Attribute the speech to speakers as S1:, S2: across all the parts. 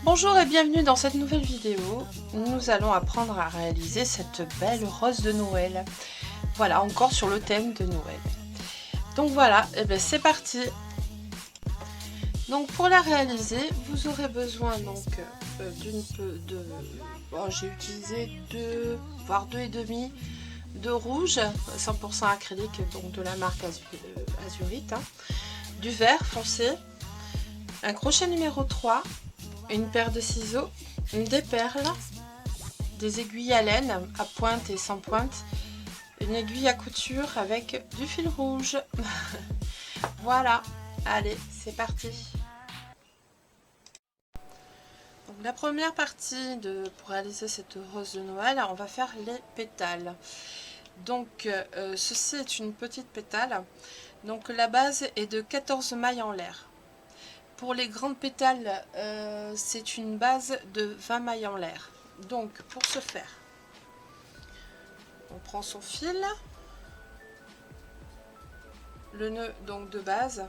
S1: Bonjour et bienvenue dans cette nouvelle vidéo. Nous allons apprendre à réaliser cette belle rose de Noël. Voilà, encore sur le thème de Noël. Donc voilà, et bien c'est parti. Donc pour la réaliser, vous aurez besoin donc j'ai utilisé 2 voire 2,5 de rouge 100% acrylique, donc de la marque Azurite, du vert foncé, un crochet numéro 3, une paire de ciseaux, des perles, des aiguilles à laine à pointe et sans pointe, une aiguille à couture avec du fil rouge. Voilà, allez, c'est parti. Donc, la première partie pour réaliser cette rose de Noël, on va faire les pétales. Donc ceci est une petite pétale. Donc la base est de 14 mailles en l'air. Pour les grandes pétales, c'est une base de 20 mailles en l'air. Donc pour ce faire, on prend son fil, le nœud donc de base,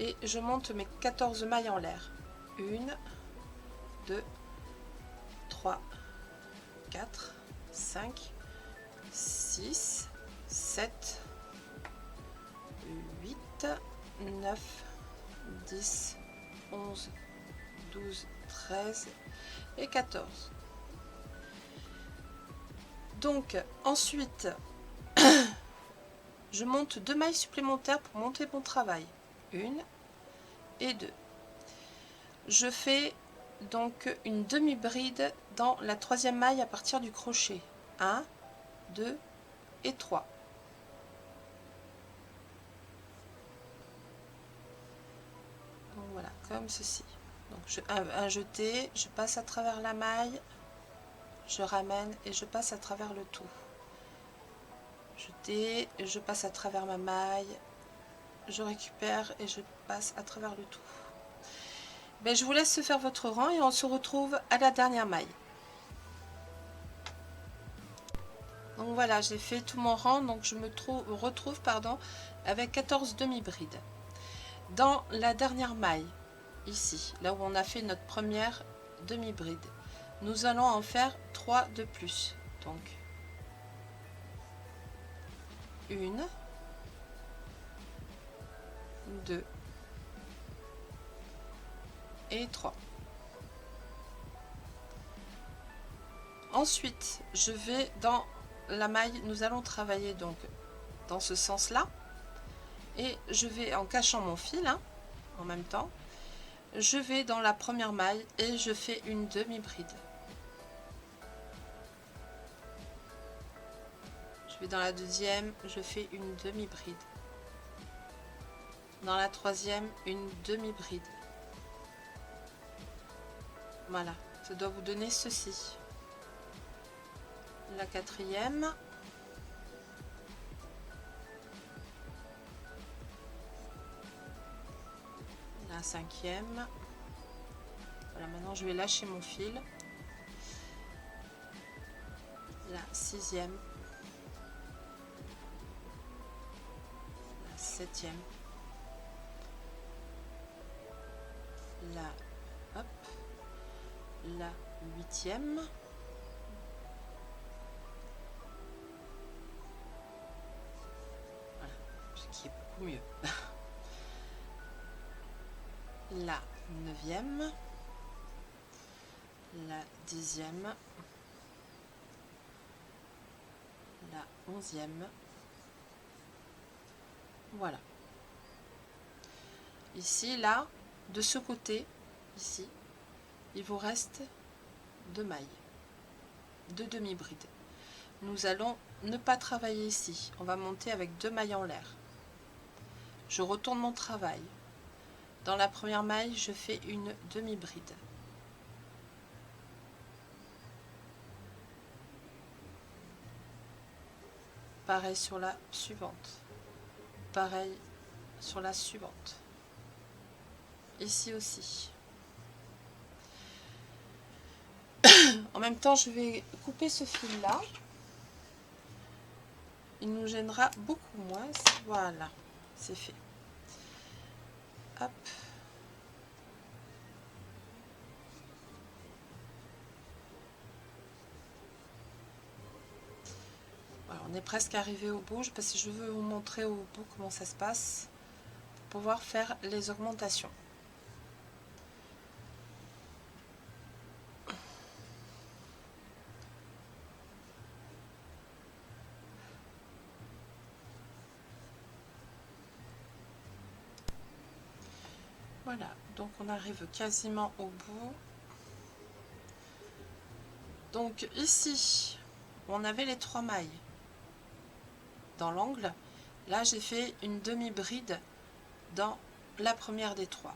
S1: et je monte mes 14 mailles en l'air. 1, 2, 3, 4, 5, 6, 7, 8, 9, 10, 11, 12, 13 et 14. Donc ensuite, je monte 2 mailles supplémentaires pour monter mon travail. 1 et 2. Je fais donc une demi-bride dans la 3e maille à partir du crochet. 1, 2 et 3. Donc voilà, comme ceci. Donc un jeté, je passe à travers la maille, je ramène et je passe à travers le tout. Jeté, je passe à travers ma maille, je récupère et je passe à travers le tout. Ben, je vous laisse faire votre rang et on se retrouve à la dernière maille. Donc voilà, j'ai fait tout mon rang, donc je me retrouve avec 14 demi-brides. Dans la dernière maille, ici, là où on a fait notre première demi-bride, nous allons en faire 3 de plus. Donc 1, 2 et 3. Ensuite, je vais dans la maille, nous allons travailler donc dans ce sens là, et je vais, en cachant mon fil en même temps, je vais dans la première maille et je fais une demi-bride. Je vais dans la deuxième, je fais une demi-bride. Dans la troisième, une demi-bride. Voilà, ça doit vous donner ceci. La quatrième, la cinquième. Voilà, maintenant je vais lâcher mon fil. La sixième, la septième, la huitième, voilà, ce qui est beaucoup mieux. La neuvième, la dixième, la onzième. Voilà. Ici, là, de ce côté, ici, il vous reste 2 mailles, 2 demi-brides. Nous allons ne pas travailler ici. On va monter avec 2 mailles en l'air. Je retourne mon travail. Dans la première maille, je fais une demi-bride. pareil sur la suivante, pareil sur la suivante, ici aussi. En même temps, je vais couper ce fil là, il nous gênera beaucoup moins. Voilà, c'est fait. Hop. Voilà, on est presque arrivé au bout parce que je veux vous montrer au bout comment ça se passe pour pouvoir faire les augmentations. Voilà, donc on arrive quasiment au bout. Donc ici, on avait les 3 mailles dans l'angle. Là, j'ai fait une demi-bride dans la première des 3.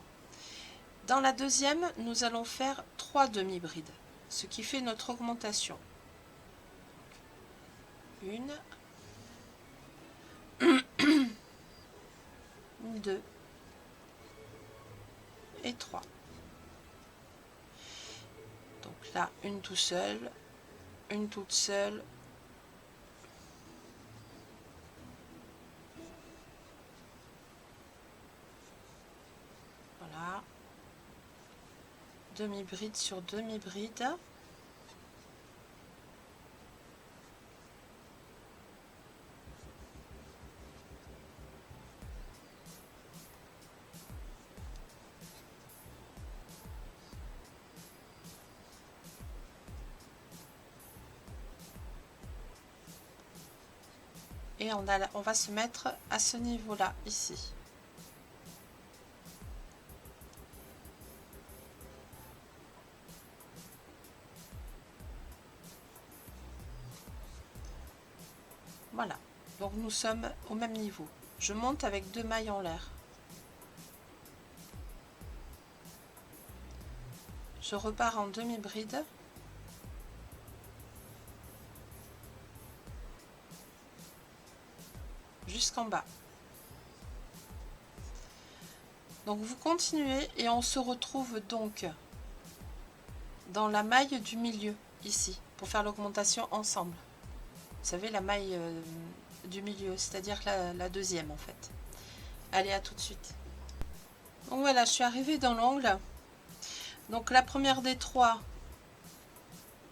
S1: Dans la deuxième, nous allons faire 3 demi-brides, ce qui fait notre augmentation. 1, 2 et 3. Donc là, une toute seule, une toute seule, voilà, demi-bride sur demi-bride. Et on va se mettre à ce niveau-là, ici. Voilà, donc nous sommes au même niveau. Je monte avec 2 mailles en l'air. Je repars en demi-bride. Jusqu'en bas. Donc vous continuez et on se retrouve donc dans la maille du milieu, ici, pour faire l'augmentation ensemble. Vous savez, la maille du milieu, c'est-à-dire la deuxième en fait. Allez, à tout de suite. Donc voilà, je suis arrivée dans l'angle. Donc la première des 3,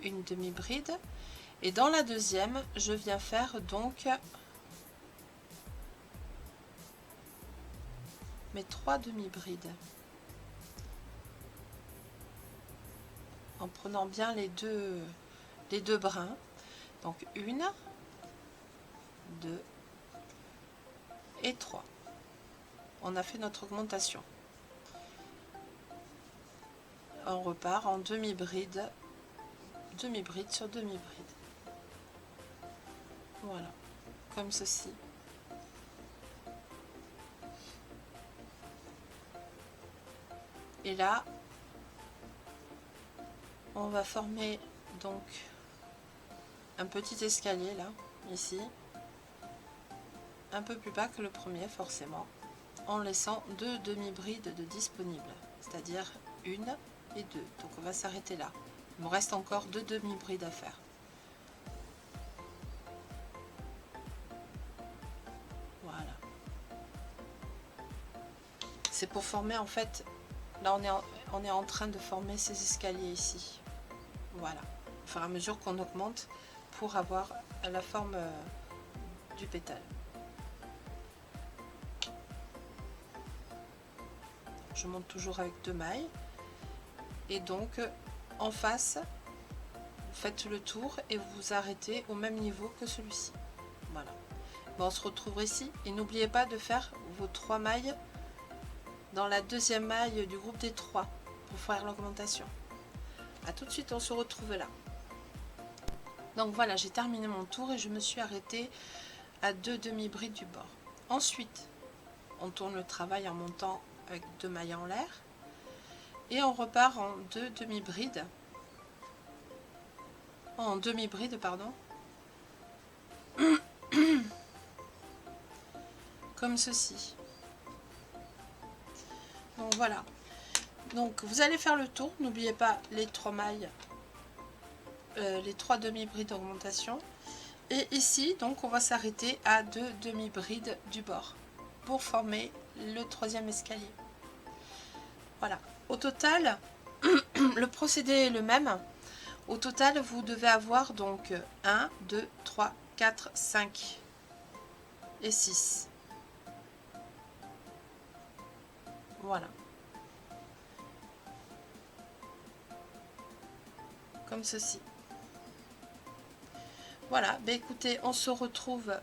S1: une demi-bride. Et dans la deuxième, je viens faire donc mes 3 demi-brides. En prenant bien les deux brins. Donc 1, 2 et 3. On a fait notre augmentation. On repart en demi-bride, demi-bride sur demi-bride. Voilà, comme ceci. Et là, on va former donc un petit escalier là, ici, un peu plus bas que le premier forcément, en laissant 2 demi-brides de disponibles, c'est-à-dire 1 et 2. Donc on va s'arrêter là. Il me reste encore 2 demi-brides à faire. Voilà. C'est pour former en fait, là on est en train de former ces escaliers ici. Voilà. Au fur et à mesure qu'on augmente pour avoir la forme du pétale. Je monte toujours avec 2 mailles. Et donc en face, vous faites le tour et vous vous arrêtez au même niveau que celui-ci. Voilà. Bon, on se retrouve ici. Et n'oubliez pas de faire vos 3 mailles dans la deuxième maille du groupe des 3 pour faire l'augmentation. A tout de suite, on se retrouve là. Donc voilà, j'ai terminé mon tour et je me suis arrêtée à 2 demi-brides du bord. Ensuite, on tourne le travail en montant avec 2 mailles en l'air et on repart en 2 demi-brides. En demi-bride, pardon. Comme ceci. Donc voilà. Donc vous allez faire le tour. N'oubliez pas les 3 mailles, les 3 demi-brides d'augmentation. Et ici, donc on va s'arrêter à 2 demi-brides du bord pour former le 3e escalier. Voilà. Au total, le procédé est le même. Au total, vous devez avoir donc 1, 2, 3, 4, 5 et 6. Voilà. Comme ceci. Voilà. Ben écoutez, on se retrouve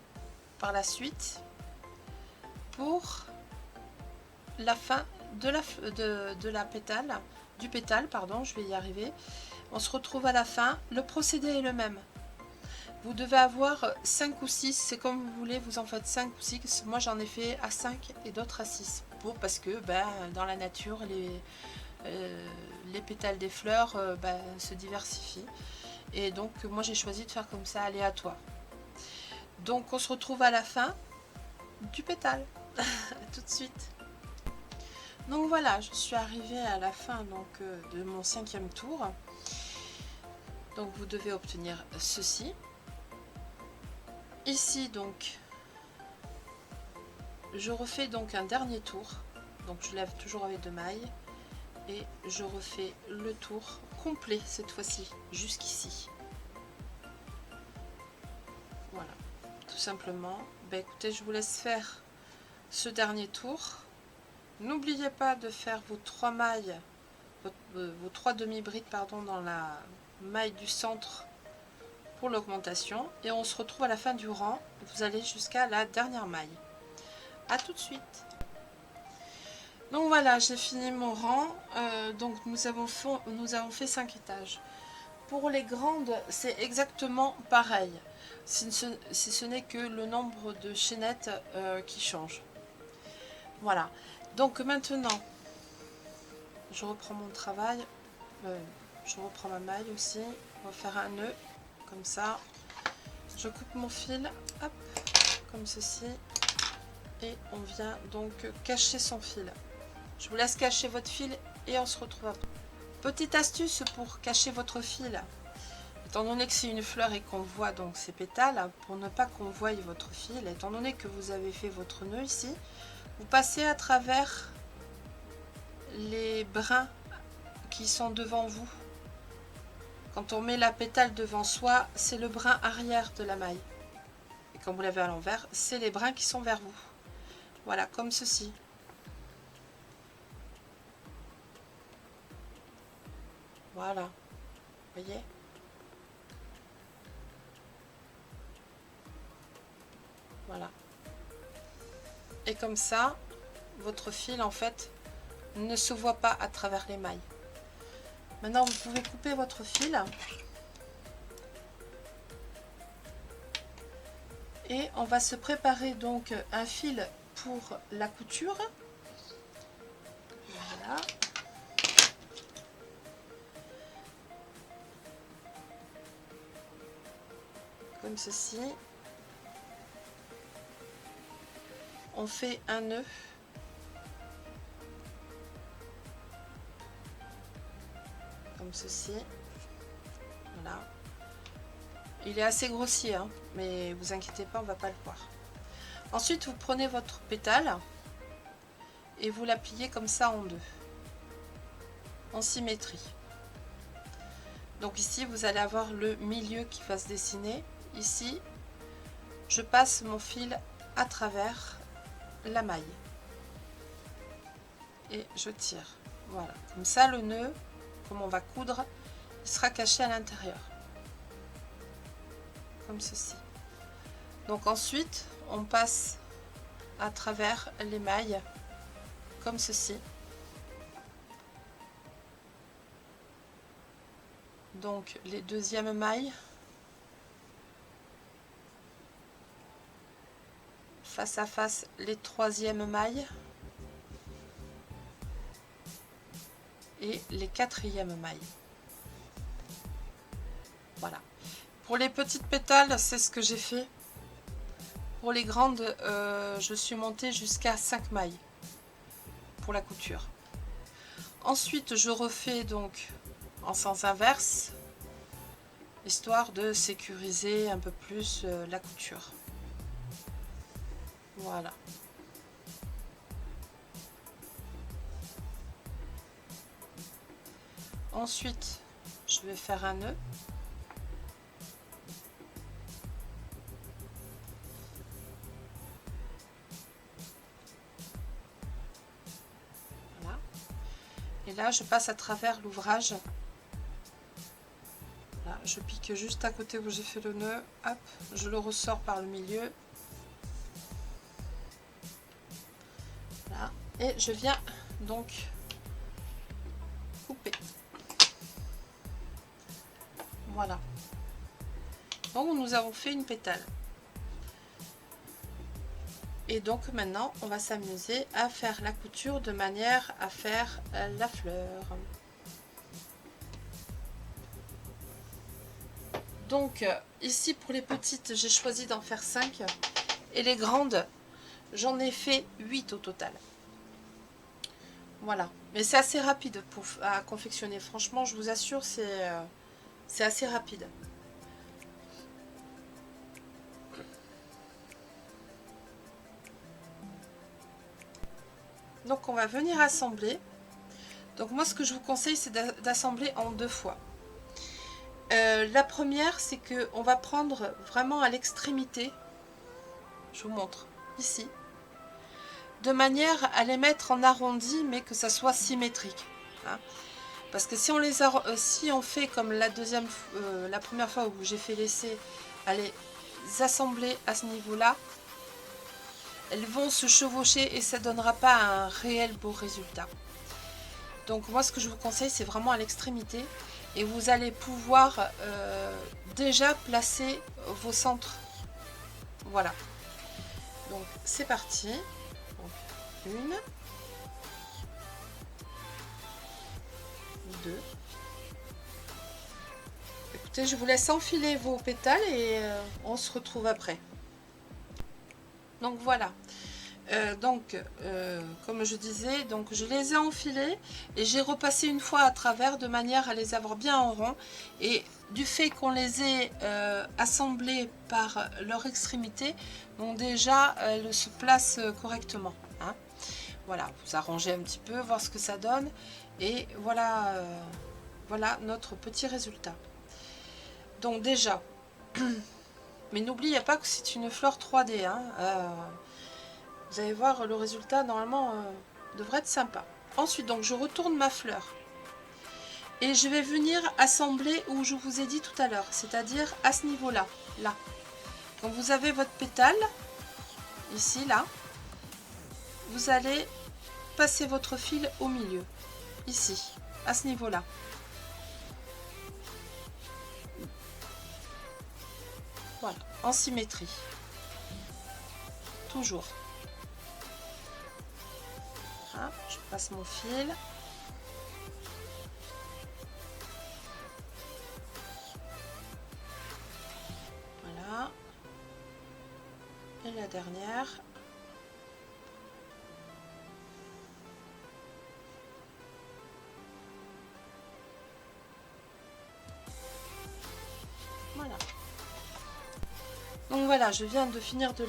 S1: par la suite pour la fin de la pétale, du pétale, pardon, je vais y arriver. On se retrouve à la fin. Le procédé est le même. Vous devez avoir 5 ou 6, c'est comme vous voulez, vous en faites 5 ou 6. Moi j'en ai fait à 5 et d'autres à 6. Parce que ben, dans la nature, les pétales des fleurs se diversifient. Et donc moi j'ai choisi de faire comme ça, aléatoire. Donc on se retrouve à la fin du pétale. Tout de suite. Donc voilà, je suis arrivée à la fin donc, de mon 5e tour. Donc vous devez obtenir ceci. Ici donc, je refais donc un dernier tour. Donc je lève toujours avec 2 mailles. Et je refais le tour complet cette fois-ci, jusqu'ici. Voilà, tout simplement. Ben écoutez, je vous laisse faire ce dernier tour. N'oubliez pas de faire vos 3 mailles, vos 3 demi-brides pardon, dans la maille du centre pour l'augmentation. Et on se retrouve à la fin du rang. Vous allez jusqu'à la dernière maille. A tout de suite. Donc voilà, j'ai fini mon rang. Donc nous avons fait 5 étages. Pour les grandes, c'est exactement pareil. Si ce n'est que le nombre de chaînettes qui change. Voilà. Donc maintenant, je reprends mon travail. Je reprends ma maille aussi. On va faire un nœud, comme ça. Je coupe mon fil, hop, comme ceci. Et on vient donc cacher son fil. Je vous laisse cacher votre fil et on se retrouve après. Petite astuce pour cacher votre fil. Étant donné que c'est une fleur et qu'on voit donc ses pétales, pour ne pas qu'on voie votre fil, étant donné que vous avez fait votre nœud ici, vous passez à travers les brins qui sont devant vous. Quand on met la pétale devant soi, c'est le brin arrière de la maille. Et quand vous l'avez à l'envers, c'est les brins qui sont vers vous. Voilà, comme ceci. Voilà, voyez? Voilà. Et comme ça, votre fil en fait ne se voit pas à travers les mailles. Maintenant, vous pouvez couper votre fil. Et on va se préparer donc un fil pour la couture. Voilà. Comme ceci. On fait un nœud. Comme ceci. Voilà. Il est assez grossier, hein, mais vous inquiétez pas, on va pas le voir. Ensuite, vous prenez votre pétale et vous la pliez comme ça en deux, en symétrie. Donc ici, vous allez avoir le milieu qui va se dessiner. Ici, je passe mon fil à travers la maille et je tire. Voilà, comme ça, le nœud, comme on va coudre, il sera caché à l'intérieur. Comme ceci. Donc ensuite, on passe à travers les mailles, comme ceci. Donc les deuxièmes mailles, face à face les troisièmes mailles et les quatrièmes mailles. Voilà. Pour les petites pétales, c'est ce que j'ai fait. pour les grandes, je suis montée jusqu'à 5 mailles pour la couture. Ensuite, je refais donc en sens inverse, histoire de sécuriser un peu plus la couture. Voilà. Ensuite, je vais faire un nœud. Voilà. Et là, je passe à travers l'ouvrage. Là, je pique juste à côté où j'ai fait le nœud. Hop, je le ressors par le milieu. Là. Et je viens donc couper. Voilà. Donc nous avons fait une pétale. Et donc maintenant on va s'amuser à faire la couture de manière à faire la fleur. Donc ici pour les petites j'ai choisi d'en faire 5 et les grandes j'en ai fait 8 au total. Voilà, mais c'est assez rapide à confectionner, franchement je vous assure c'est assez rapide. Donc on va venir assembler. Donc moi ce que je vous conseille c'est d'assembler en 2 fois. La première c'est que on va prendre vraiment à l'extrémité, je vous montre ici, de manière à les mettre en arrondi mais que ça soit symétrique, hein. Parce que si on si on fait comme la première fois où j'ai fait l'essai, à les assembler à ce niveau là, elles vont se chevaucher et ça donnera pas un réel beau résultat. Donc moi ce que je vous conseille c'est vraiment à l'extrémité et vous allez pouvoir déjà placer vos centres. Voilà, donc c'est parti. Donc, 1, 2. Écoutez, je vous laisse enfiler vos pétales et on se retrouve après. Donc voilà. Comme je disais, donc je les ai enfilés et j'ai repassé une fois à travers de manière à les avoir bien en rond. Et du fait qu'on les ait assemblés par leur extrémité, donc déjà elles se placent correctement, hein. Voilà, vous arrangez un petit peu, voir ce que ça donne et voilà, voilà notre petit résultat. Donc déjà, mais n'oubliez pas que c'est une fleur 3D, hein. Vous allez voir le résultat normalement devrait être sympa. Ensuite donc je retourne ma fleur et je vais venir assembler où je vous ai dit tout à l'heure, c'est-à-dire à ce niveau là, là. Donc vous avez votre pétale ici là, vous allez passer votre fil au milieu ici à ce niveau là. Voilà, en symétrie toujours. Je passe mon fil. Voilà. Et la dernière. Voilà. Donc voilà, je viens de finir de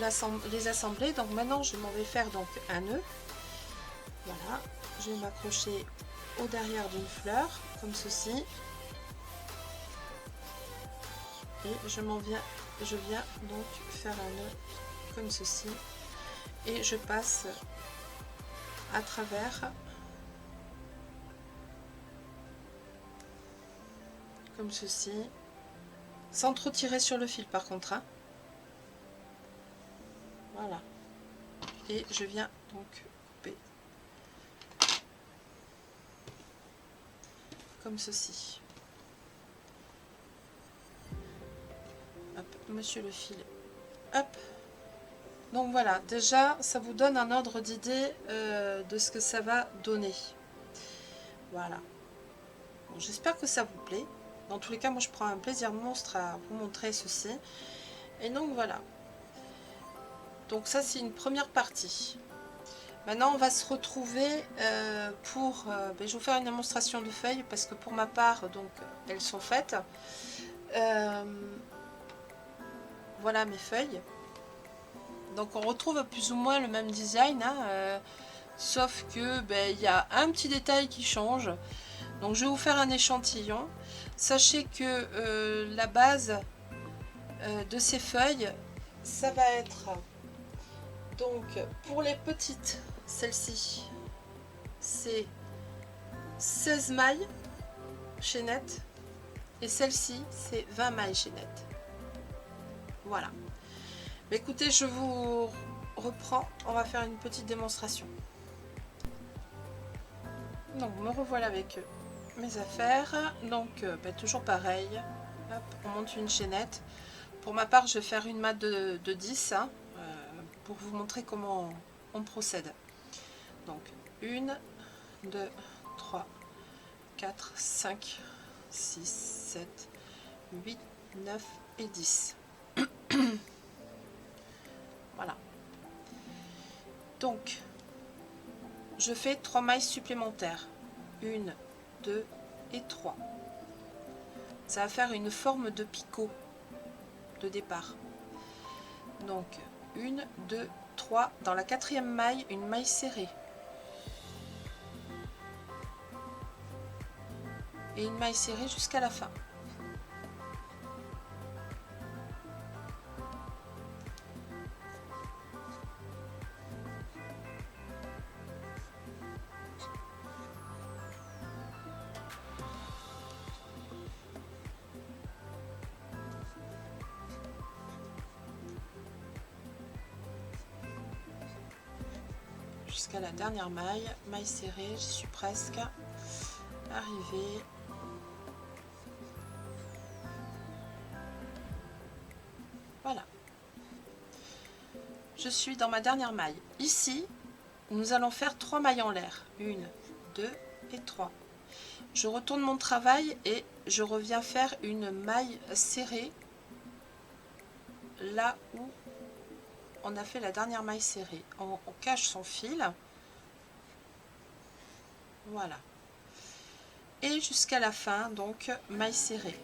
S1: les assembler. Donc maintenant, je m'en vais faire donc un nœud. Voilà, je vais m'accrocher au derrière d'une fleur, comme ceci. Et je viens donc faire un nœud comme ceci. Et je passe à travers, comme ceci, sans trop tirer sur le fil par contre, hein. Voilà. Et je viens donc couper. Comme ceci. Hop, monsieur le fil. Hop. Donc voilà, déjà ça vous donne un ordre d'idée de ce que ça va donner. Voilà. Bon, j'espère que ça vous plaît. Dans tous les cas, moi je prends un plaisir monstre à vous montrer ceci. Et donc voilà. Donc ça c'est une première partie. Maintenant on va se retrouver pour... je vais vous faire une démonstration de feuilles parce que pour ma part, donc elles sont faites. Voilà mes feuilles. Donc on retrouve plus ou moins le même design, hein, sauf que il y a un petit détail qui change. Donc je vais vous faire un échantillon. Sachez que la base de ces feuilles, ça va être donc pour les petites, celle-ci c'est 16 mailles chaînettes et celle-ci c'est 20 mailles chaînettes. Voilà. Mais écoutez, je vous reprends, on va faire une petite démonstration. Donc me revoilà avec mes affaires. Donc toujours pareil. Hop, on monte une chaînette. Pour ma part, je vais faire une matte de 10 hein, pour vous montrer comment on procède. Donc 1, 2, 3, 4, 5, 6, 7, 8, 9 et 10. Voilà. Donc, je fais 3 mailles supplémentaires. 1, 2 et 3. Ça va faire une forme de picot de départ. Donc, 1, 2, 3. Dans la quatrième maille, une maille serrée. Et une maille serrée jusqu'à la fin. Jusqu'à la dernière maille serrée, j'y suis presque arrivée. Voilà, je suis dans ma dernière maille. Ici nous allons faire 3 mailles en l'air, 1, 2 et 3. Je retourne mon travail et je reviens faire une maille serrée là où on a fait la dernière maille serrée. On cache son fil, voilà, et jusqu'à la fin, donc maille serrée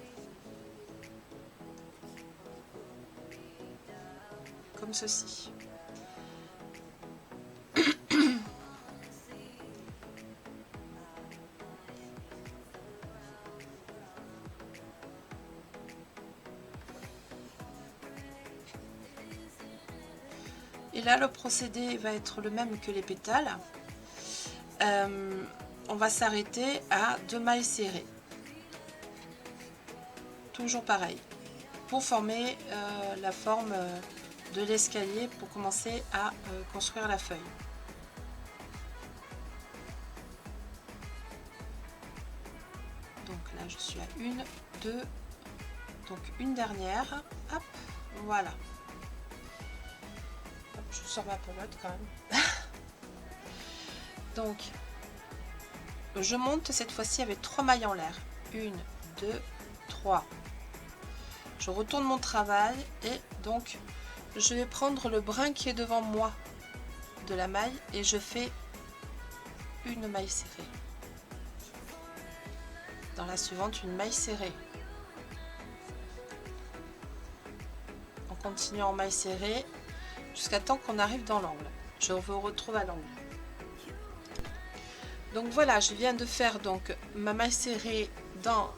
S1: comme ceci. Et là le procédé va être le même que les pétales. On va s'arrêter à 2 mailles serrées, toujours pareil, pour former la forme de l'escalier, pour commencer à construire la feuille. Donc là je suis à 1, 2, donc une dernière, hop, voilà. Hop, je sors ma pelote quand même. Donc je monte cette fois-ci avec 3 mailles en l'air, 1, 2, 3. Je retourne mon travail et donc je vais prendre le brin qui est devant moi de la maille et je fais une maille serrée. Dans la suivante, une maille serrée. On continue en maille serrée jusqu'à temps qu'on arrive dans l'angle. Je vous retrouve à l'angle. Donc voilà, je viens de faire donc ma maille serrée dans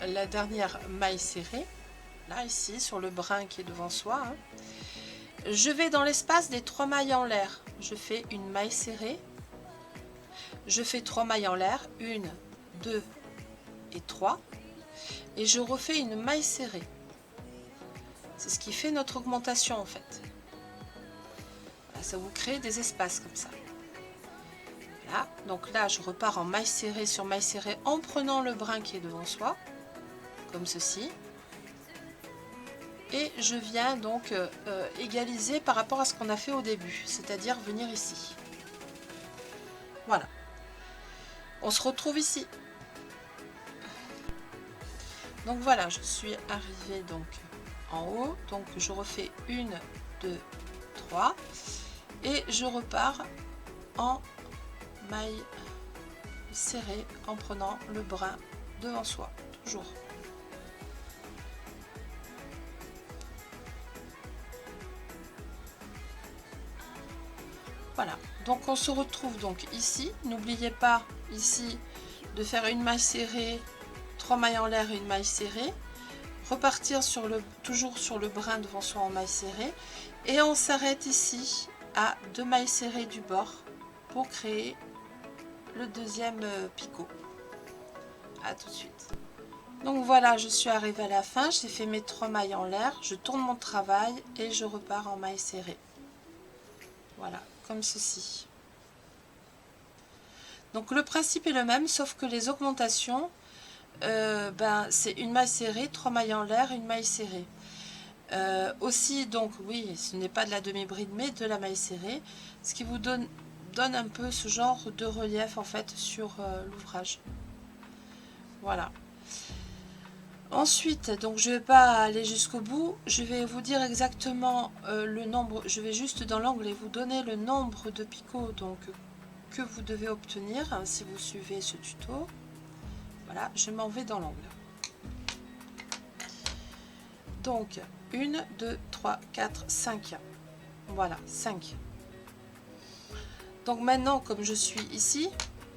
S1: la dernière maille serrée, là ici sur le brin qui est devant soi, hein. Je vais dans l'espace des 3 mailles en l'air, je fais une maille serrée, je fais 3 mailles en l'air, 1, 2 et 3, et je refais une maille serrée. C'est ce qui fait notre augmentation en fait. Là, ça vous crée des espaces comme ça. Là, donc là je repars en maille serrée sur maille serrée en prenant le brin qui est devant soi, comme ceci, et je viens donc égaliser par rapport à ce qu'on a fait au début, c'est-à-dire venir ici. Voilà, on se retrouve ici. Donc voilà, je suis arrivée donc en haut, donc je refais 1, 2, 3 et je repars en maille serrée en prenant le brin devant soi, toujours. Voilà, donc on se retrouve donc ici. N'oubliez pas ici de faire une maille serrée, 3 mailles en l'air et une maille serrée. Repartir sur toujours sur le brin devant soi en maille serrée. Et on s'arrête ici à 2 mailles serrées du bord pour créer le deuxième picot. À tout de suite. Donc voilà, je suis arrivée à la fin. J'ai fait mes 3 mailles en l'air. Je tourne mon travail et je repars en maille serrée. Voilà, comme ceci. Donc le principe est le même, sauf que les augmentations, c'est une maille serrée, 3 mailles en l'air, une maille serrée. Aussi, donc oui, ce n'est pas de la demi-bride, mais de la maille serrée, ce qui vous donne un peu ce genre de relief en fait sur l'ouvrage. Voilà. Ensuite, donc je ne vais pas aller jusqu'au bout, je vais vous dire exactement le nombre, je vais juste dans l'angle et vous donner le nombre de picots donc, que vous devez obtenir hein, si vous suivez ce tuto. Voilà, je m'en vais dans l'angle. Donc, 1, 2, 3, 4, 5. Voilà, 5. Donc maintenant, comme je suis ici,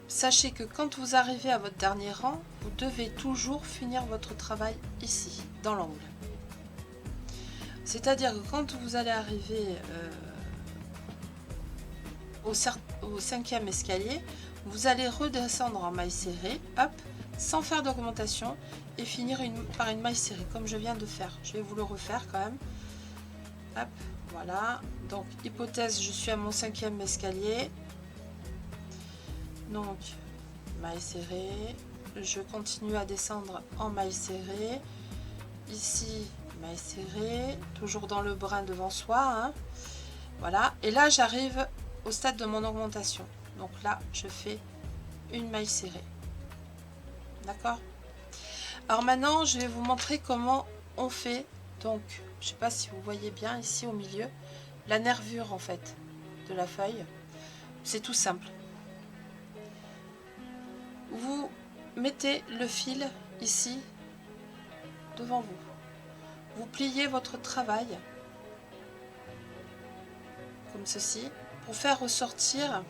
S1: sachez que quand vous arrivez à votre dernier rang, vous devez toujours finir votre travail ici, dans l'angle. C'est-à-dire que quand vous allez arriver au 5e escalier, vous allez redescendre en maille serrée, hop, sans faire d'augmentation, et finir par une maille serrée, comme je viens de faire. Je vais vous le refaire quand même. Hop, voilà. Donc, hypothèse, je suis à mon 5e escalier. Donc, maille serrée. Je continue à descendre en maille serrée. Ici, maille serrée. Toujours dans le brin devant soi. Hein. Voilà. Et là, j'arrive au stade de mon augmentation. Donc là, je fais une maille serrée. D'accord? Alors maintenant, je vais vous montrer comment on fait. Donc, je ne sais pas si vous voyez bien ici au milieu, la nervure en fait de la feuille. C'est tout simple. Vous mettez le fil ici devant vous. Vous pliez votre travail comme ceci pour faire ressortir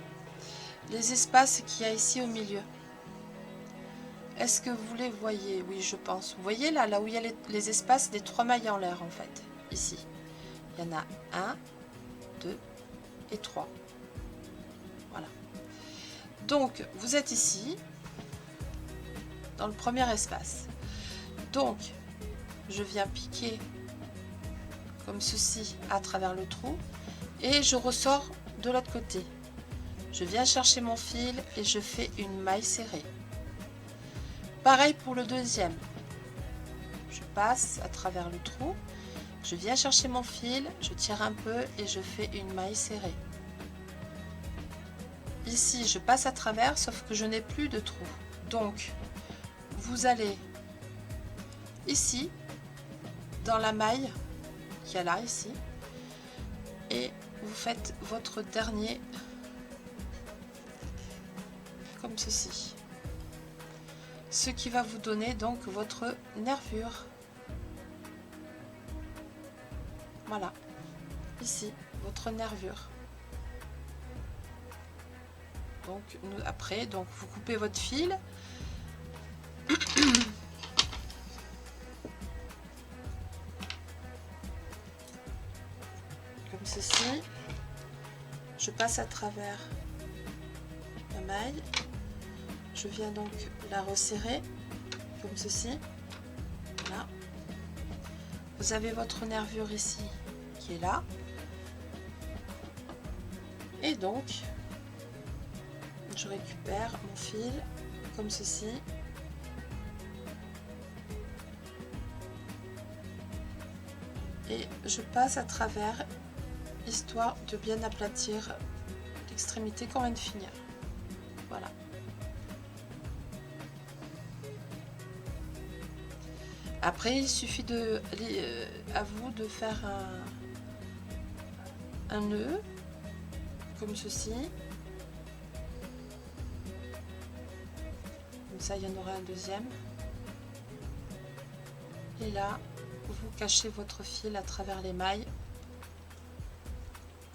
S1: les espaces qu'il y a ici au milieu. Est-ce que vous les voyez? Oui, je pense. Vous voyez là où il y a les espaces des 3 mailles en l'air en fait, ici. Il y en a 1, 2 et 3. Voilà. Donc, vous êtes ici, dans le premier espace. Donc, je viens piquer comme ceci à travers le trou et je ressors de l'autre côté. Je viens chercher mon fil et je fais une maille serrée. Pareil pour le deuxième. Je passe à travers le trou, je viens chercher mon fil, je tire un peu et je fais une maille serrée. Ici, je passe à travers, sauf que je n'ai plus de trou. Donc, vous allez ici, dans la maille qu'il y a là, ici, et vous faites votre dernier comme ceci. Ce qui va vous donner donc votre nervure. Voilà, ici, votre nervure. Donc après, donc vous coupez votre fil. Comme ceci. Je passe à travers la maille. Je viens donc la resserrer comme ceci. Voilà. Vous avez votre nervure ici qui est là. Et donc, je récupère mon fil comme ceci. Et je passe à travers, histoire de bien aplatir l'extrémité qu'on vient de finir. Voilà. Après, il suffit à vous de faire un nœud comme ceci. Comme ça, il y en aura un deuxième. Et là, vous cachez votre fil à travers les mailles,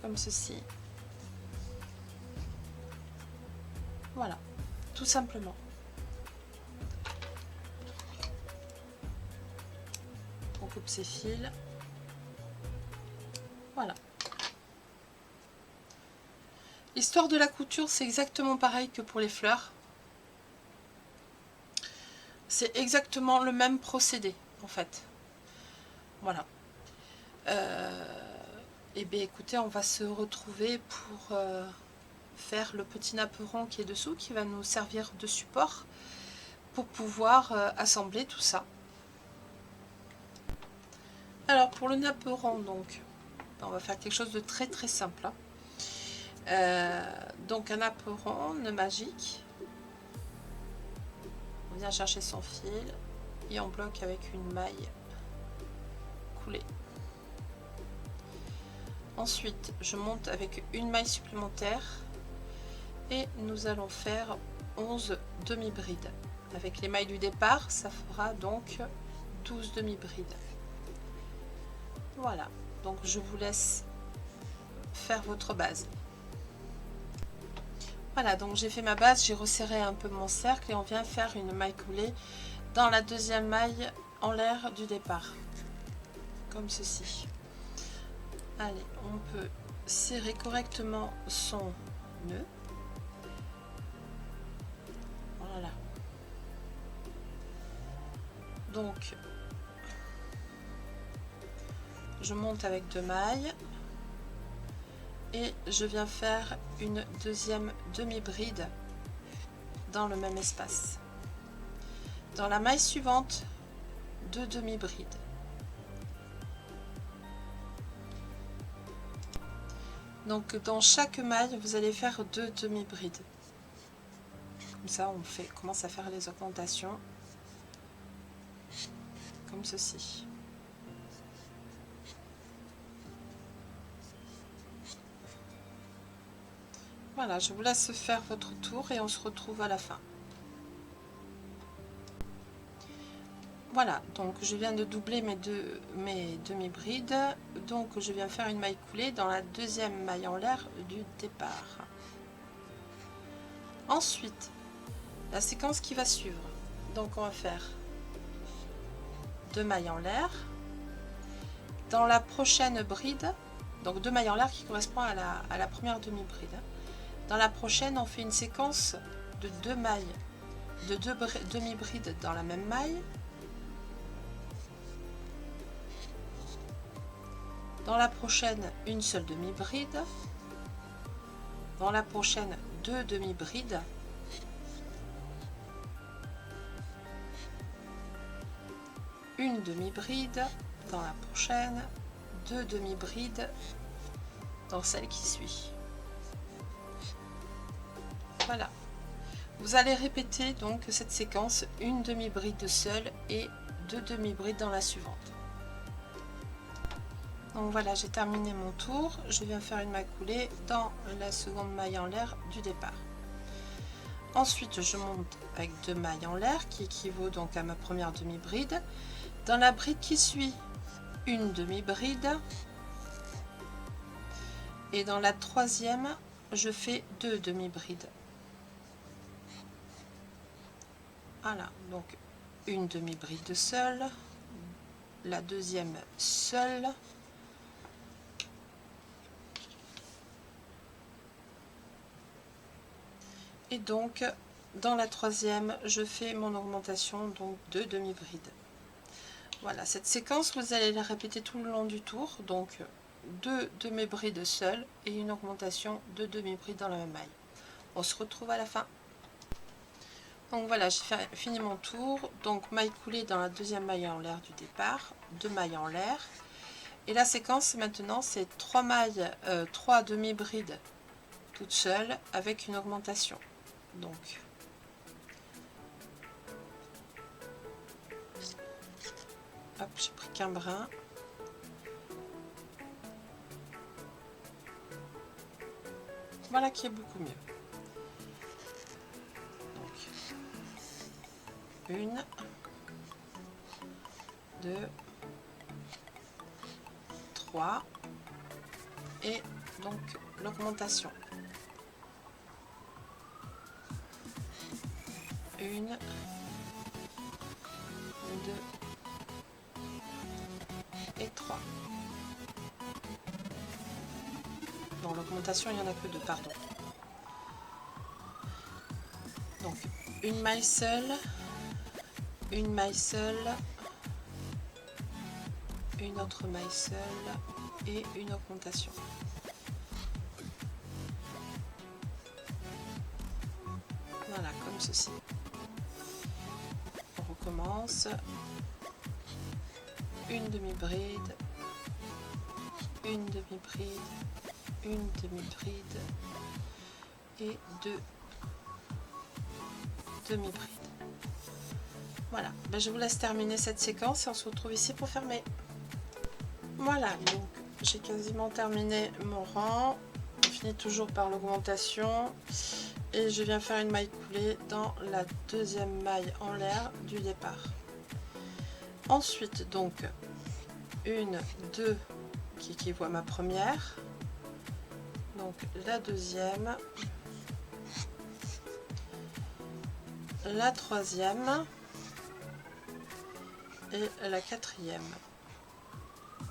S1: comme ceci. Voilà, tout simplement. On coupe ses fils. Voilà. L'histoire de la couture, c'est exactement pareil que pour les fleurs. C'est exactement le même procédé, en fait. Voilà. Et bien écoutez, on va se retrouver pour faire le petit napperon qui est dessous, qui va nous servir de support pour pouvoir assembler tout ça. Alors pour le napperon, donc, on va faire quelque chose de très très simple. Donc un napperon, nœud magique. On vient chercher son fil et on bloque avec une maille coulée. Ensuite, je monte avec une maille supplémentaire et nous allons faire 11 demi-brides. Avec les mailles du départ, ça fera donc 12 demi-brides. Voilà, donc je vous laisse faire votre base. Voilà, donc j'ai fait ma base, j'ai resserré un peu mon cercle et on vient faire une maille coulée dans la deuxième maille en l'air du départ, comme ceci. Allez, on peut serrer correctement son nœud. Voilà. Donc, je monte avec 2 mailles et je viens faire une deuxième demi-bride dans le même espace. Dans la maille suivante, 2 demi-brides. Donc dans chaque maille, vous allez faire 2 demi-brides. Comme ça, on commence à faire les augmentations. Comme ceci. Voilà, je vous laisse faire votre tour et on se retrouve à la fin. Voilà, donc je viens de doubler mes demi-brides. Donc je viens faire une maille coulée dans la deuxième maille en l'air du départ. Ensuite, la séquence qui va suivre. Donc on va faire 2 mailles en l'air. Dans la prochaine bride, donc 2 mailles en l'air qui correspond à la première demi-bride. Dans la prochaine, on fait une séquence de 2 mailles, de 2 demi-brides dans la même maille. Dans la prochaine, une seule demi-bride. Dans la prochaine, 2 demi-brides. Une demi-bride. Dans la prochaine, 2 demi-brides dans celle qui suit. Voilà. Vous allez répéter donc cette séquence, une demi-bride seule et 2 demi-brides dans la suivante. Donc voilà, j'ai terminé mon tour. Je viens faire une maille coulée dans la seconde maille en l'air du départ. Ensuite, je monte avec 2 mailles en l'air qui équivaut donc à ma première demi-bride. Dans la bride qui suit, une demi-bride. Et dans la troisième, je fais 2 demi-brides. Voilà, donc une demi-bride seule, la deuxième seule. Et donc, dans la troisième, je fais mon augmentation donc de demi-bride. Voilà, cette séquence, vous allez la répéter tout le long du tour. Donc, 2 demi-brides seules et une augmentation de demi-bride dans la même maille. On se retrouve à la fin. Donc voilà, j'ai fini mon tour. Donc, maille coulée dans la deuxième maille en l'air du départ, 2 mailles en l'air. Et la séquence maintenant, c'est 3 mailles, 3 demi-brides toutes seules avec une augmentation. Donc, hop, j'ai pris qu'un brin. Voilà qui est beaucoup mieux. Donc, 1, 2, 3 et donc l'augmentation. 1, 2 et 3. Non, l'augmentation, il n'y en a que 2, pardon. Donc, une maille seule, une maille seule, une autre maille seule et une augmentation. Voilà, comme ceci. On recommence. Une demi-bride, une demi-bride, une demi-bride et 2 demi-brides. Voilà, ben, je vous laisse terminer cette séquence et on se retrouve ici pour fermer. Voilà, donc j'ai quasiment terminé mon rang. On finit toujours par l'augmentation et je viens faire une maille coulée dans la deuxième maille en l'air du départ. Ensuite, donc, 1, 2 qui équivaut à ma première, donc la deuxième, la troisième et la quatrième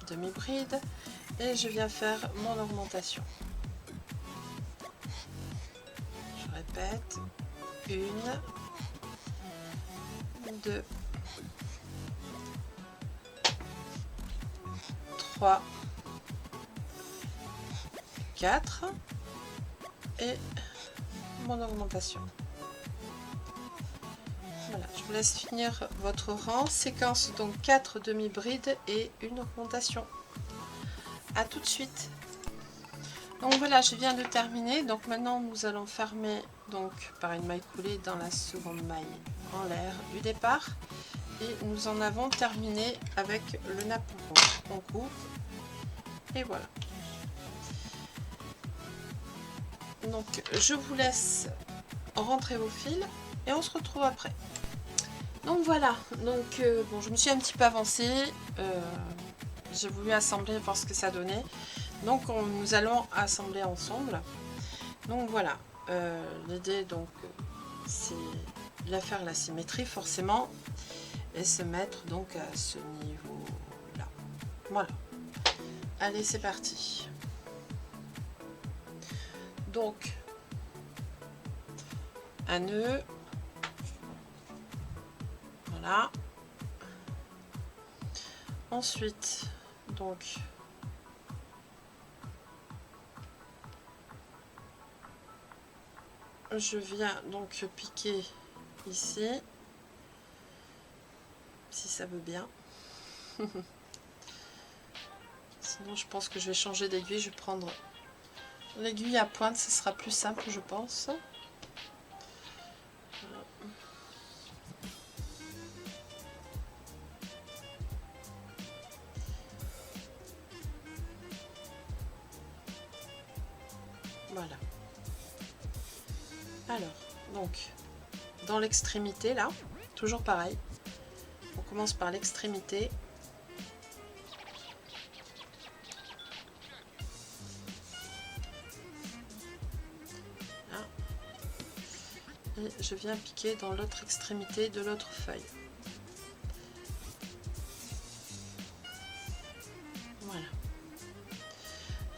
S1: demi-bride et je viens faire mon augmentation. Je répète, 1, 2, 3, 4 et mon augmentation. Voilà, je vous laisse finir votre rang. Séquence donc 4 demi-brides et une augmentation. À tout de suite. Donc voilà, je viens de terminer. Donc maintenant nous allons fermer donc par une maille coulée dans la seconde maille en l'air du départ. Et nous en avons terminé avec le nappon rouge. On coupe et voilà. Donc je vous laisse rentrer vos fils et on se retrouve après. Donc voilà, donc bon, je me suis un petit peu avancée, j'ai voulu assembler, voir ce que ça donnait. Donc nous allons assembler ensemble. Donc voilà, l'idée donc c'est de faire la symétrie forcément et se mettre donc à ce niveau là. Voilà, allez c'est parti. Donc un nœud. Voilà. Ensuite, donc, je viens donc piquer ici, si ça veut bien. Sinon, je pense que je vais changer d'aiguille. Je vais prendre l'aiguille à pointe, ce sera plus simple, je pense. Voilà. Alors, donc, dans l'extrémité, là, toujours pareil. On commence par l'extrémité. Et je viens piquer dans l'autre extrémité de l'autre feuille. Voilà.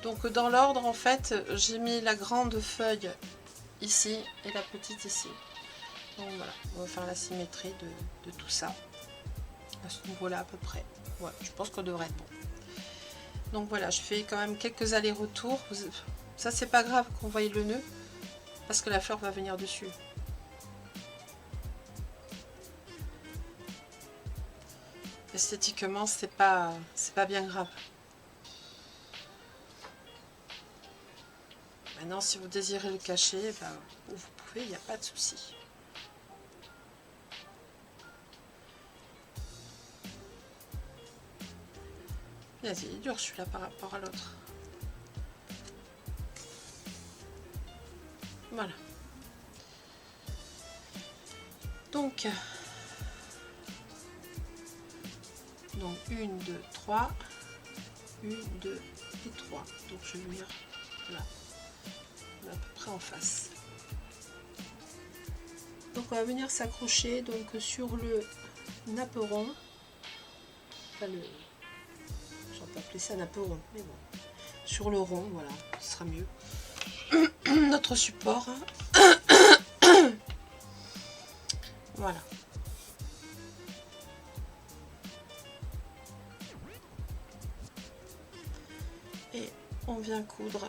S1: Donc dans l'ordre, en fait, j'ai mis la grande feuille ici et la petite ici. Donc voilà, on va faire la symétrie de tout ça. À ce niveau-là à peu près. Voilà, je pense qu'on devrait être bon. Donc voilà, je fais quand même quelques allers-retours. Ça, c'est pas grave qu'on voie le nœud, parce que la fleur va venir dessus. Esthétiquement, c'est pas bien grave. Maintenant, si vous désirez le cacher, ben, vous pouvez, il n'y a pas de souci. Vas-y, il est dur celui-là par rapport à l'autre. Voilà. Donc 1, 2, 3. 1, 2 et 3. Donc je vais venir là, à peu près en face. Donc on va venir s'accrocher donc sur le napperon. Enfin le, j'en peux appeler ça napperon, mais bon, sur le rond, voilà, ce sera mieux. Notre support. Voilà. Et on vient coudre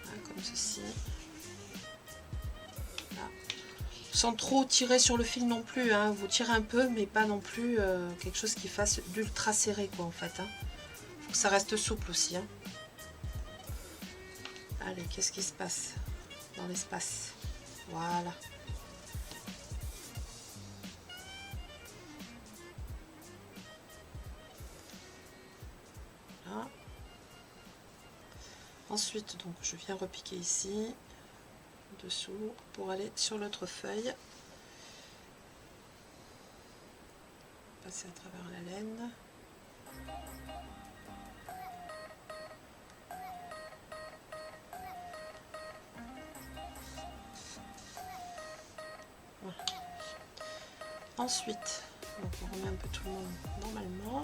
S1: là, comme ceci. Là. Sans trop tirer sur le fil non plus, hein. Vous tirez un peu, mais pas non plus quelque chose qui fasse d'ultra serré, quoi, en fait. Hein. Faut que ça reste souple aussi. Hein. Allez, qu'est-ce qui se passe dans l'espace? Voilà. Là. Ensuite, donc, je viens repiquer ici, dessous, pour aller sur l'autre feuille. Passer à travers la laine. Voilà. Ensuite, donc on remet un peu tout le monde normalement.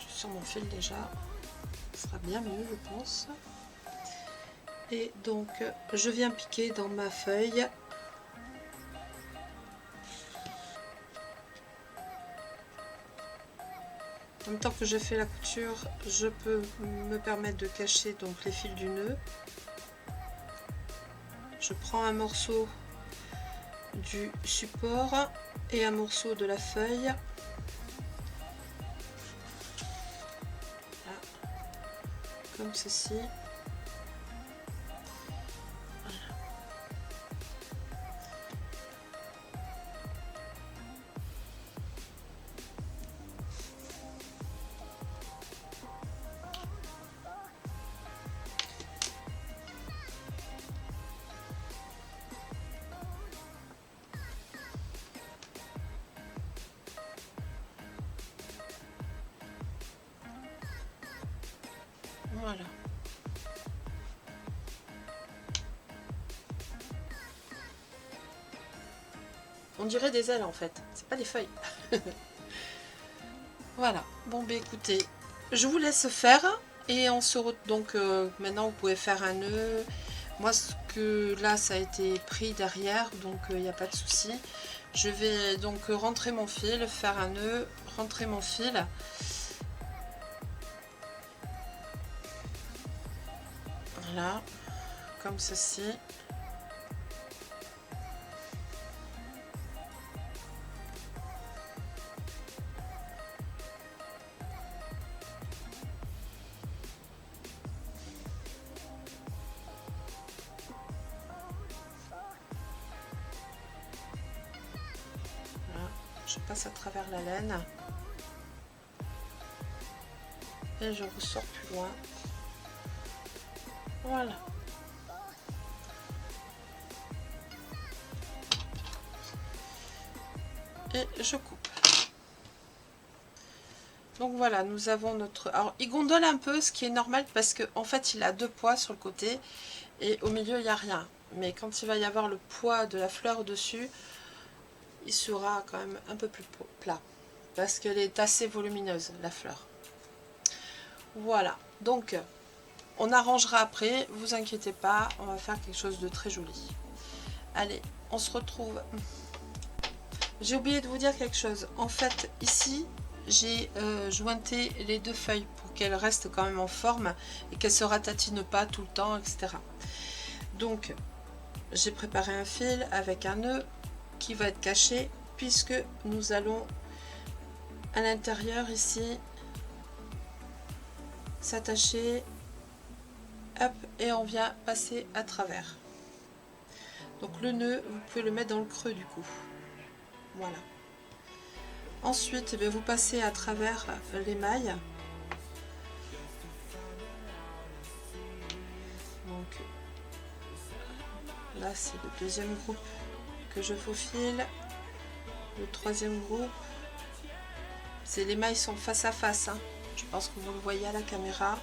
S1: Sur mon fil déjà, ce sera bien mieux, je pense. Et donc je viens piquer dans ma feuille. En même temps que je fais la couture, je peux me permettre de cacher donc les fils du nœud. Je prends un morceau du support et un morceau de la feuille. Là, comme ceci. Voilà. On dirait des ailes en fait, c'est pas des feuilles. Voilà, bon bah écoutez, je vous laisse faire et on se retrouve donc maintenant vous pouvez faire un nœud. Moi ce que là ça a été pris derrière, donc il n'y a pas de souci. Je vais donc rentrer mon fil, faire un nœud, rentrer mon fil. Voilà, comme ceci. Voilà, je passe à travers la laine. Et je ressors plus loin. Voilà. Et je coupe. Donc voilà, nous avons notre... Alors, il gondole un peu, ce qui est normal parce qu'en fait, il a deux poids sur le côté et au milieu, il n'y a rien. Mais quand il va y avoir le poids de la fleur dessus, il sera quand même un peu plus plat parce qu'elle est assez volumineuse, la fleur. Voilà, donc... on arrangera après, vous inquiétez pas, on va faire quelque chose de très joli. Allez, on se retrouve. J'ai oublié de vous dire quelque chose. En fait, ici, j'ai jointé les deux feuilles pour qu'elles restent quand même en forme et qu'elles ne se ratatinent pas tout le temps, etc. Donc, j'ai préparé un fil avec un nœud qui va être caché puisque nous allons à l'intérieur ici s'attacher, hop, et on vient passer à travers. Donc le nœud, vous pouvez le mettre dans le creux du cou. Voilà. Ensuite, vous passez à travers l'émail. Donc là, c'est le deuxième groupe que je faufile. Le troisième groupe, c'est les mailles sont face à face, hein. Je pense que vous le voyez à la caméra.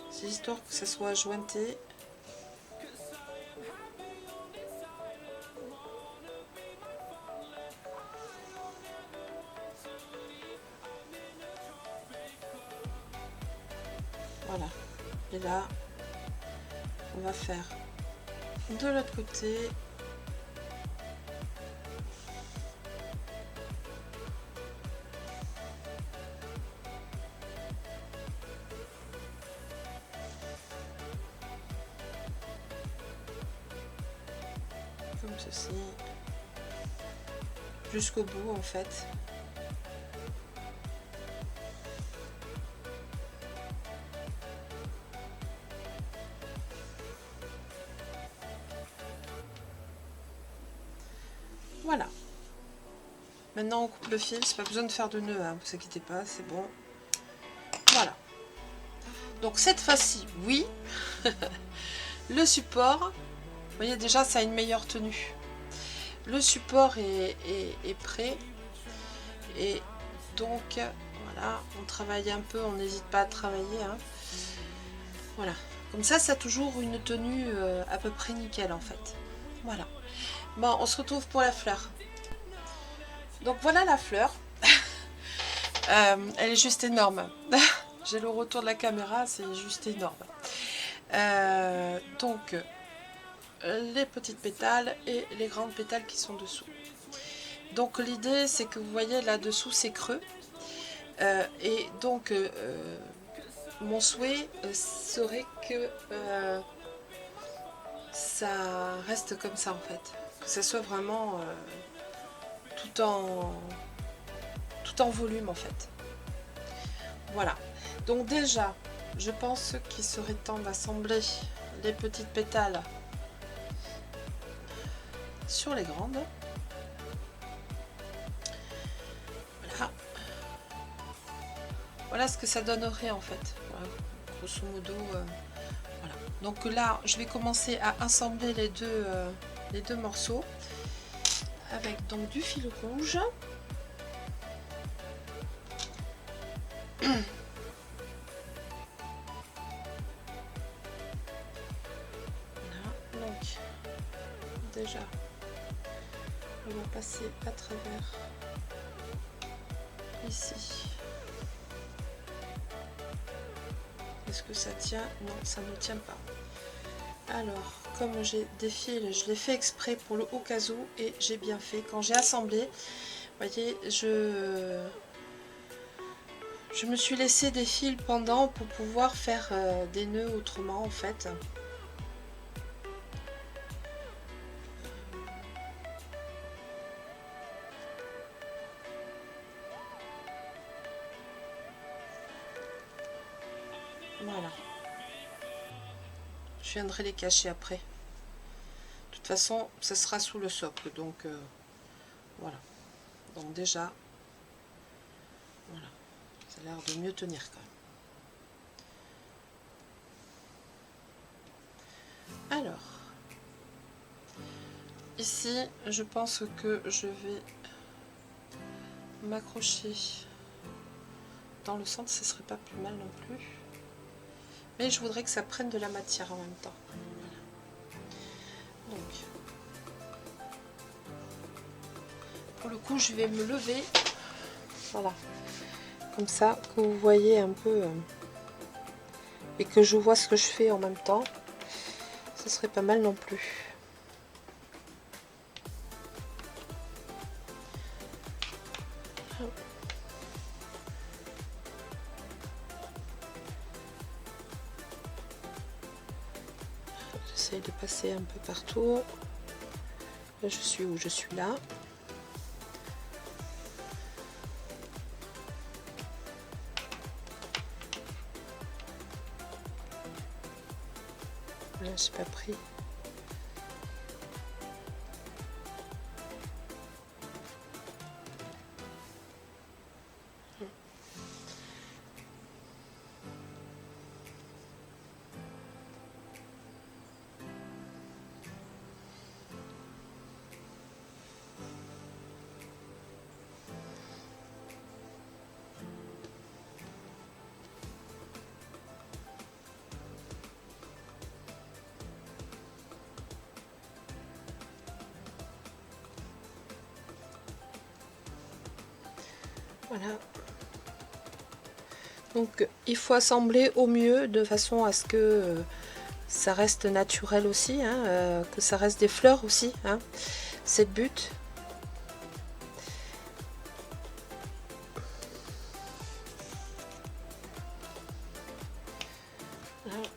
S1: C'est histoire que ça soit jointé. Voilà. Et là, on va faire de l'autre côté. Comme ceci. Jusqu'au bout en fait. Voilà. Maintenant on coupe le fil, c'est pas besoin de faire de nœud, hein, vous inquiétez pas, c'est bon. Voilà. Donc cette fois-ci, oui, le support, vous voyez déjà ça a une meilleure tenue. Le support est prêt. Et donc voilà, on travaille un peu, on n'hésite pas à travailler, hein. Voilà, comme ça a toujours une tenue à peu près nickel en fait. Voilà. Bon, on se retrouve pour la fleur. Donc voilà la fleur. Elle est juste énorme. J'ai le retour de la caméra, c'est juste énorme. Donc les petites pétales et les grandes pétales qui sont dessous. Donc l'idée c'est que vous voyez là-dessous c'est creux. Et donc mon souhait serait que ça reste comme ça en fait. Que ça soit vraiment tout en volume en fait. Voilà. Donc déjà, je pense qu'il serait temps d'assembler les petites pétales sur les grandes. Voilà. Voilà ce que ça donnerait en fait. Voilà. Grosso modo, voilà. Donc là, je vais commencer à assembler les deux morceaux avec donc du fil rouge. Voilà, donc déjà on va passer à travers ici. Est-ce que ça tient? Non, ça ne tient pas. Alors, comme j'ai des fils, je l'ai fait exprès pour le au cas où et j'ai bien fait. Quand j'ai assemblé, vous voyez, je me suis laissé des fils pendant pour pouvoir faire des nœuds autrement en fait. Voilà. Je viendrai les cacher après. De toute façon, ça sera sous le socle, donc voilà. Donc déjà, voilà. Ça a l'air de mieux tenir quand même. Alors, ici, je pense que je vais m'accrocher dans le centre, ce serait pas plus mal non plus. Mais je voudrais que ça prenne de la matière en même temps. Voilà. Donc, pour le coup, je vais me lever. Voilà. Comme ça, que vous voyez un peu et que je vois ce que je fais en même temps. Ce serait pas mal non plus. J'essaie de passer un peu partout. Là, je suis où? Je suis là. Là, j'ai pas pris. Voilà. Donc il faut assembler au mieux de façon à ce que ça reste naturel aussi, hein, que ça reste des fleurs aussi, hein. C'est le but. Voilà.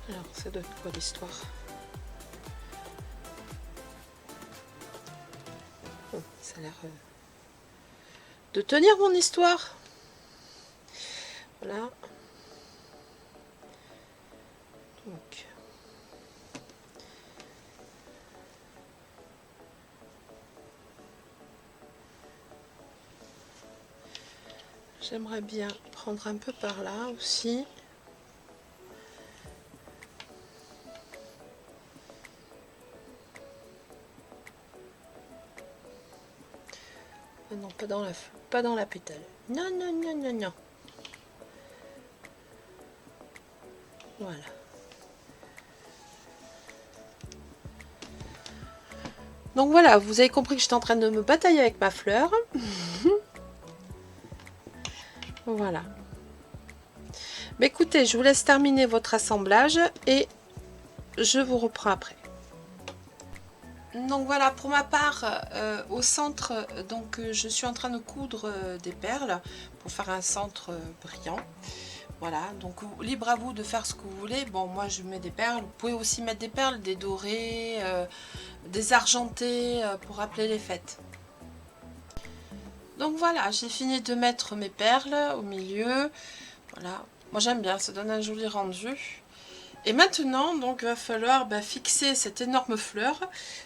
S1: Alors, ça donne quoi l'histoire? Bon, ça a l'air de tenir mon histoire. Voilà. Donc. J'aimerais bien prendre un peu par là aussi. Non, pas dans la pétale. Non, non, non, non, non. Voilà. Donc voilà, vous avez compris que j'étais en train de me batailler avec ma fleur. Voilà. Mais écoutez, je vous laisse terminer votre assemblage et je vous reprends après. Donc voilà, pour ma part, au centre, donc je suis en train de coudre des perles pour faire un centre brillant. Voilà, donc libre à vous de faire ce que vous voulez. Bon, moi je mets des perles. Vous pouvez aussi mettre des perles, des dorées, des argentées pour rappeler les fêtes. Donc voilà, j'ai fini de mettre mes perles au milieu. Voilà, moi j'aime bien, ça donne un joli rendu. Et maintenant, donc, il va falloir fixer cette énorme fleur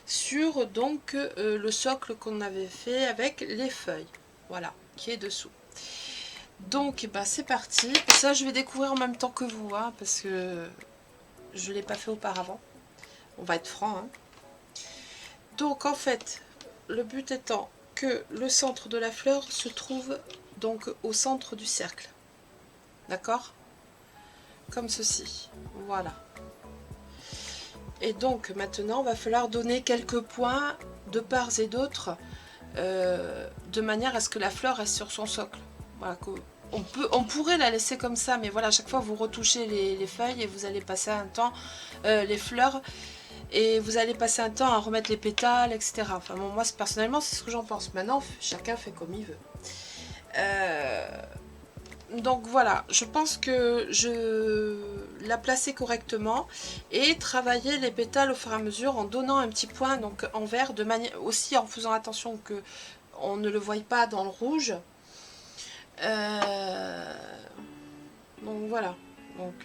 S1: sur donc le socle qu'on avait fait avec les feuilles. Voilà, qui est dessous. Donc, c'est parti. Ça, je vais découvrir en même temps que vous, hein, parce que je ne l'ai pas fait auparavant. On va être franc. Hein. Donc, en fait, le but étant que le centre de la fleur se trouve donc au centre du cercle. D'accord? Comme ceci. Voilà. Et donc maintenant, il va falloir donner quelques points de part et d'autre de manière à ce que la fleur reste sur son socle. Voilà, on pourrait la laisser comme ça, mais voilà, à chaque fois vous retouchez les feuilles et vous allez passer un temps, les fleurs, et vous allez passer un temps à remettre les pétales, etc. Enfin bon, moi personnellement c'est ce que j'en pense. Maintenant, chacun fait comme il veut. Donc voilà, je pense que je la placer correctement et travailler les pétales au fur et à mesure en donnant un petit point donc en vert, de manière aussi en faisant attention que on ne le voie pas dans le rouge. Donc voilà. Donc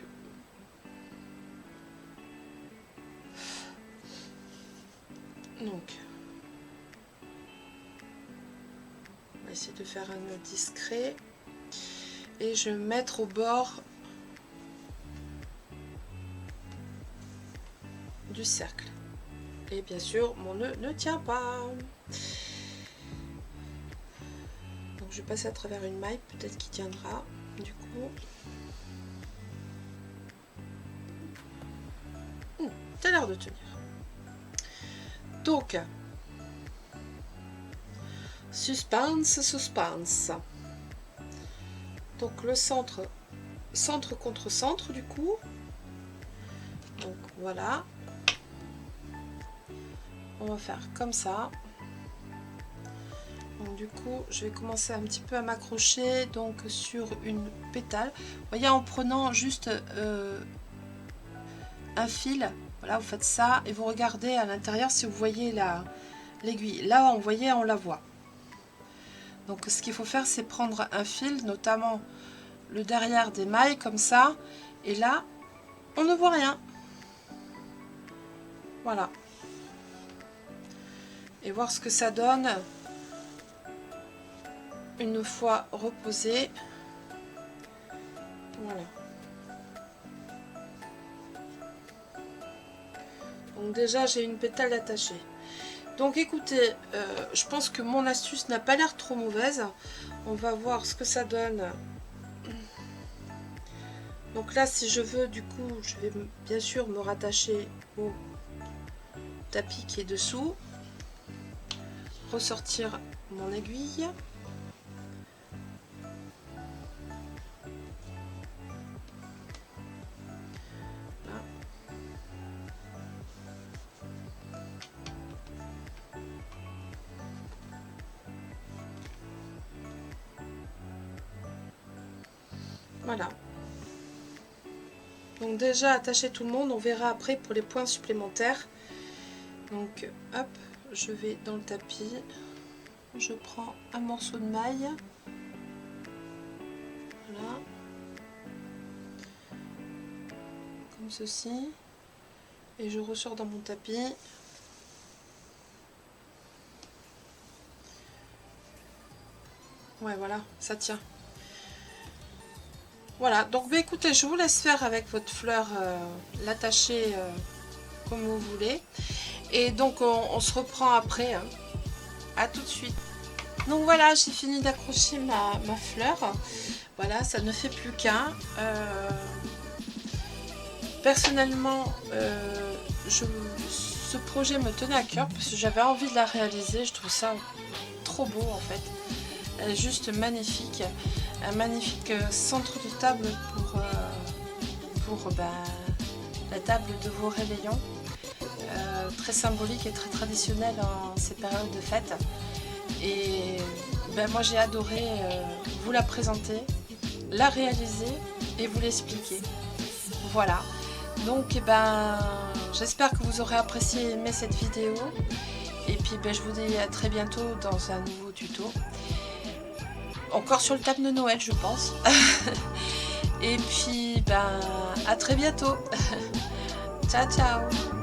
S1: on va essayer de faire un nœud discret. Et je vais me mettre au bord du cercle. Et bien sûr, mon nœud ne tient pas. Donc je vais passer à travers une maille, peut-être qu'il tiendra. Du coup, ça a l'air de tenir. Donc, suspense, suspense. Donc le centre contre centre du coup. Donc voilà. On va faire comme ça. Donc du coup je vais commencer un petit peu à m'accrocher donc sur une pétale. Vous voyez, en prenant juste un fil, voilà, vous faites ça et vous regardez à l'intérieur si vous voyez l'aiguille. Là, vous voyez, on la voit. Donc ce qu'il faut faire, c'est prendre un fil, notamment le derrière des mailles comme ça, et là on ne voit rien. Voilà. Et voir ce que ça donne une fois reposé. Voilà. Donc déjà j'ai une pétale attachée. Donc écoutez, je pense que mon astuce n'a pas l'air trop mauvaise. On va voir ce que ça donne. Donc là, si je veux, du coup, je vais bien sûr me rattacher au tapis qui est dessous. Ressortir mon aiguille. Là. Voilà. Donc déjà attaché tout le monde, on verra après pour les points supplémentaires. Donc hop, je vais dans le tapis, je prends un morceau de maille, voilà, comme ceci, et je ressors dans mon tapis. Ouais, voilà, ça tient. Voilà, donc bah, écoutez, je vous laisse faire avec votre fleur, l'attacher comme vous voulez. Et donc on se reprend après. Hein. À tout de suite. Donc voilà, j'ai fini d'accrocher ma fleur. Voilà, ça ne fait plus qu'un. Personnellement, ce projet me tenait à cœur parce que j'avais envie de la réaliser. Je trouve ça trop beau en fait. Elle est juste magnifique. Un magnifique centre de table pour la table de vos réveillons. Très symbolique et très traditionnel en ces périodes de fête. Et moi j'ai adoré vous la présenter, la réaliser et vous l'expliquer. Voilà. Donc j'espère que vous aurez apprécié et aimé cette vidéo. Et puis je vous dis à très bientôt dans un nouveau tuto. Encore sur le thème de Noël, je pense. Et puis à très bientôt. Ciao ciao.